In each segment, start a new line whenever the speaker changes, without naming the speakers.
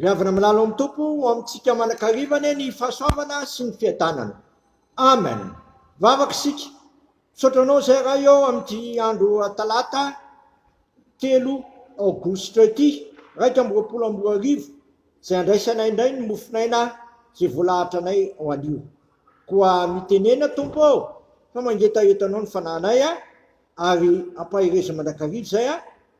Riavana malalo amin'ny tompo amintsika manankarivana ny fahasoavana sy ny fiadanana. Amen. Vavaka sika. Misaotranao zay raha eo amin'ity andro talata 3 aogositra ity 2024 zay andraisanay indray ny mofinaina zay voalahatra anay ao anio. Koa mitenena tompo fa mangetaetanao ny fananay ary ampahireza mandrakarivo zay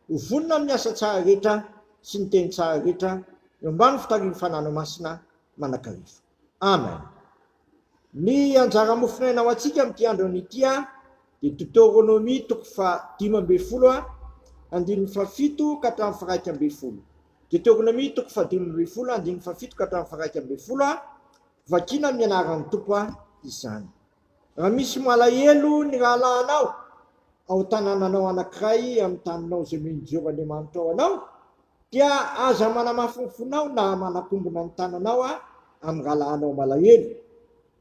hovonina amin'ny asa tsara rehetra sy ny teny tsara rehetra eo ambany fitarivo fanana masina manakarivo. Amen. Ny anjara mofinaina ao antsika amin'ity andro an'ity de Deutéronomie 15 andininy 7 ka hatramin'ny 1 Deutéronomie 15 andininy 7 ka hatramin'ny 1 vakina amin'ny anaran'ny tompo izany. Raha misy malahelo ny rahalanao ao tanànanao anankiray amin'ny taninao zay meny Jehovahandriamanitra ao anao, dia aza manamafonfonao na manakombona ny tananao amin'ny rahalanao malahelo.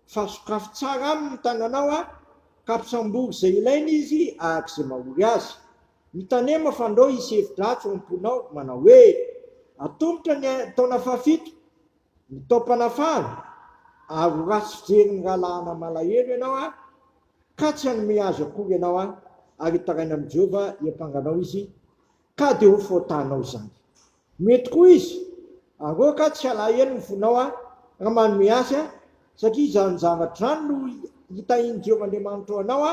Fa sokafo tsara amin'ny tananao ka ampisambory zay ilaina izy arak'izay mahory azy. Mitanema fa ndao isy hevin-dratsy ao am-ponao manao hoe atombotra ny taona 7 ny taom-panafana ary ho ratsy fijery ny rahalahana malahelo ianao ka tsy hanome azy akory ianao ary hitaraina amin'i Jehova hiampanganao izy ka de ho faotanao zany. Mety koa izy arô ka tsy alahelo ny fonao raha manome azy satria izany zavatra zany no hitahin'i Jehovahandriamanitra ao anao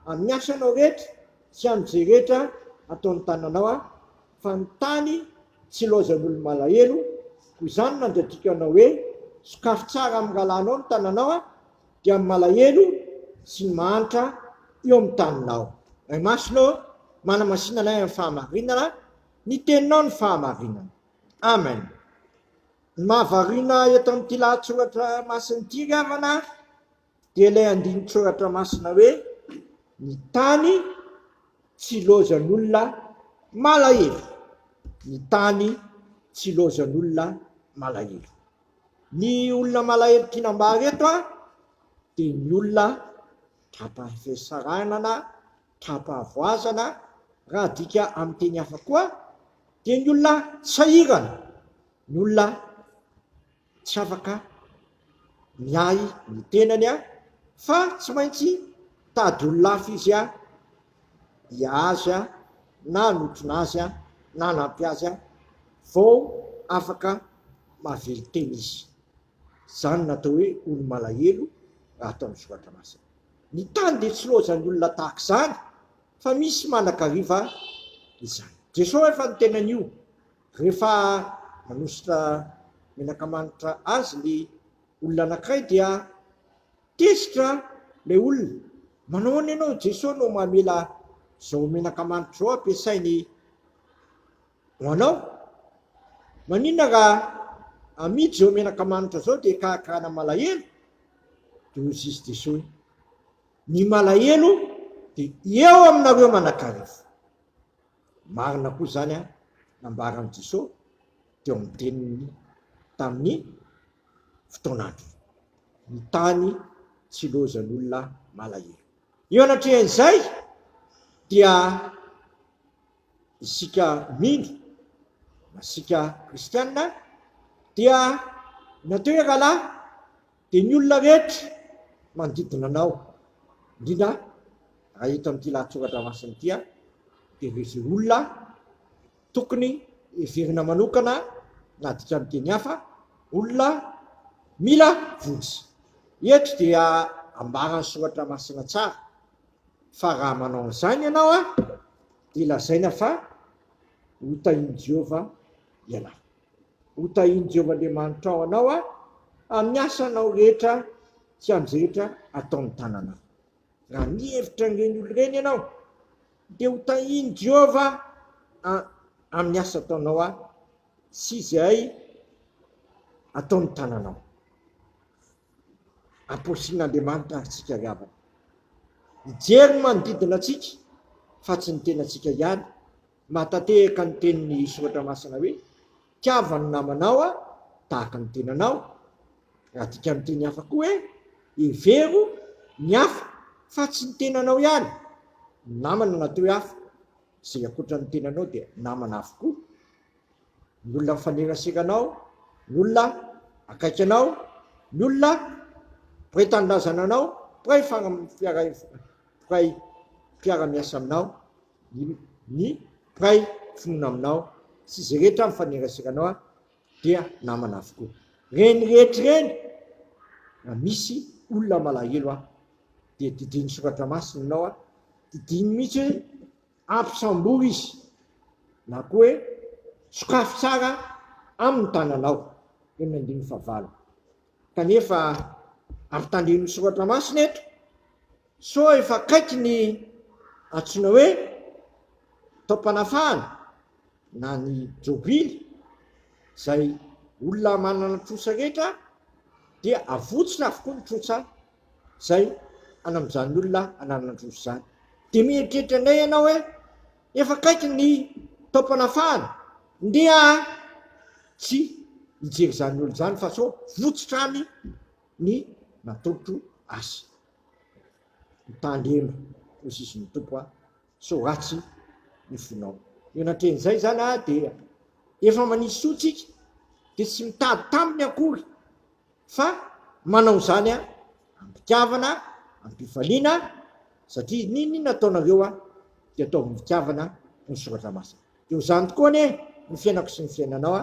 amin'ny asanao rehetra sy amin'izay rehetra ataon'ny tananao fa ny tany tsy lozan'olo malahelo. Koa izany nandradika anao hoe sokafo tsara amin'ny rahalanao ny tananao dia amin'ny malahelo sy ny mahantra eo amin'ny taninao. Ray masonao manamasinanay amin'ny fahamarinana, ny teninao ny fahamarinana. Amen. Ny mahavarina eto amin'ity lahatsoratra masina ity ravana dia ilay andiny soratra masina hoe ny tany tsy lozan'olona malahelo. Ny tany tsy lozan'olona malahelo. Ny olona malahelo tinam-bary eto dia ny olona trapa-fiasaranana, trapa-avoazana, raha dika amin'ny teny hafa koa dia ny olona sahirana, ny olona tsy afaka miay ny tenany fa tsy maintsy tady olona hafa izy hiazy na notrona azy na nampy azy vao afaka mahavelo teny izy. Zany natao hoe olo malahelo raha atao amin'ny soratra masina. Ny tany dia tsy lozan'ny olona tahaka izany fa misy manakariva izany. Jesosy efa ny tenan'io rehefa manositra menaka-manitra azy ny olona anankiray dia tesitra le olona. Manao any ianao Jesosy no mamela zao menaka-manitra zao ampiasainy ho anao? Maninona raha amidy zao menaka-manitra zao dia karakara malahelo? Dia hozy izy Jesosy, ny malahelo dia eo aminareo manakarivo. Marina koa zany nambaran'i Jesosy teo amin'ny teniny tamin'ny fotoanandro. Ny tany tsy lozan'olona malahelo. Eo anatrehan'izay dia isika mino, isika kristianina dia natao hoe rahalahy dia ny olona rehetra manodidina anao, indrindra raha hita amin'ity lahatsoratra masina ity dia ireo olona tokony heverina manokana na dika amin'ny teny hafa olona mila vozy. Eto dia ambaran'ny soratra masina tsara fa raha manao an'izany ianao dia lazaina fa hotahin'i Jehova ianao, hotahin'i Jehovahandriamanitra ao anao amin'ny asanao rehetra sy amin'izay rehetra ataon'ny tananao. Raha nihevitra n'ireny olo ireny ianao dia hotahin'i Jehova amin'ny asa ataonao sy izay ataon'ny tananao. Amposin'Andriamanitra antsika riavana. Mijery ny manodidina antsika fa tsy ny tenantsika ihany. Mahatanteraka ny tenin'ny soratra masina hoe tiava ny namanao tahaka ny tenanao. Raha dika amin'ny teny hafa koa hoe hevero ny hafa fa tsy ny tenanao ihany. Namana natao hoe hafa, izay akoatra ny tenanao dia namana avokoa. Ny olona mifaneraseranao ny olona akaiky anao, ny olona mpiray tanindrazana anao, mpiray mpiara-miasa aminao, ny mpiray finoana aminao, sy izay rehetra mifanerasera dia namana avokoa. Reny rehetra reny na misy olona malahelo dia didiny soratra masina anao didiny mihitsy hoe ampisambory izy na koa hoe sokafy tsara amin'ny tananao. Eo ny 9 kanefa ampitandriny soratra masina eto, so efa akaiky ny antsoina hoe taom-panafahana na ny jobily, zay olona manana trosa rehetra dia avotsina avokoa ny trosa zay anam'izany olona ananana trosa zany. Dia mieritreritra indray ianao hoe efa akaiky ny taom-panafahana, ndeha tsy hijery zany olo zany fa so votsotrany ny natotro azy. Mitandremo ho sisin'ny tompo so ratsy ny fonao. Eo natren'izay zany dia efa manisy sotsika dia tsy mitady taminy akory fa manao zany ampitiavana, ampifaliana, satria niny nataonareo dia atao mitiavana ny soratra masina. Eo zany tokoa ny fiainako sy ny fiainanao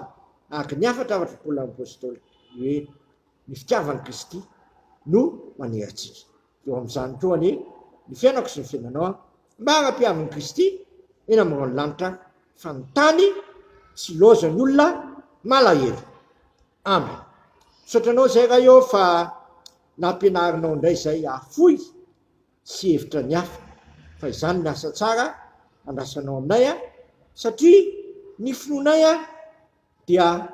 araka ny afatra Paoly apôstôly hoe ny fitiavan'i Kristy no maneratsika. Eo amin'izany koa ny fiainako sy ny fiainanao mba hara-piavin'i Kristy eny amin'ny lanitra fa ny tany tsy lozan'ny olona malahelo. Amen. Sotranao zay raha eo fa nampianarinao indray zay afoy sy hevitra ny hafa fa izany ny asa tsara andrasanao aminay satria ny finoanay dia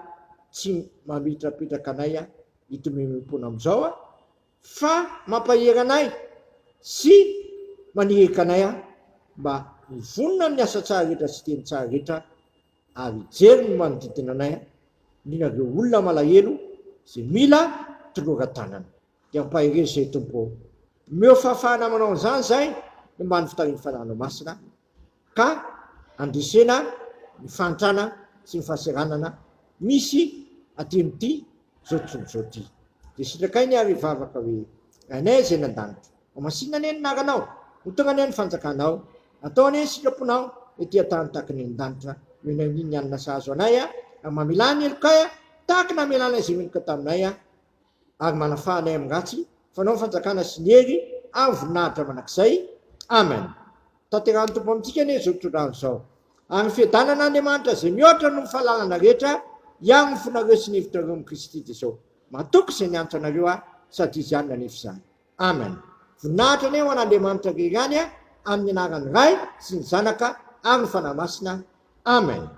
tsy mamitrapetraka anay hitomemim-pona amin'izao fa mampahery anay sy manirika anay mba mivonona ny asa tsara rehetra sy teny tsara rehetra ary jery ny manodidina anay ninareo olona malahelo zay mila toloran-tanana. Dia mpahery zay tompo meo fahafahana manao an'izany zay ny mba ny fitariny fanahana masina ka andresena ny fantrana sy ny fahaseranana misy atin'ity zao tontolo zao ty. Dia sitrakainy ary vavaka hoe anay zay nan-danitra masinna ny naranao ho tonga ny fanjakanao ataony sitraponao ety an-tany tahaka ny an-danitra menany ny anina sahazo anay mamilany elokay tahaka na melana izay meloka taminay ary manafahanay amin'ny ratsy fanao fanjakana sy ny hery amin'ny voninahitra manakizay. Amen. Tanterahany tompo amintsika anie zao tontolo zao ary fiadanana Andriamanitra zay mihoatra no fahalalana rehetra ihany ny fonareo sy ny hevitrareo amin'ny Kristy Jesosy matoky izay ny antso anareo sady izy ihany nanefa izany. Amen. Voninahitra anie ho an'Andriamanitra rerany amin'ny anaran'ny Ray sy ny Zanaka ary ny fanahy masina. Amen.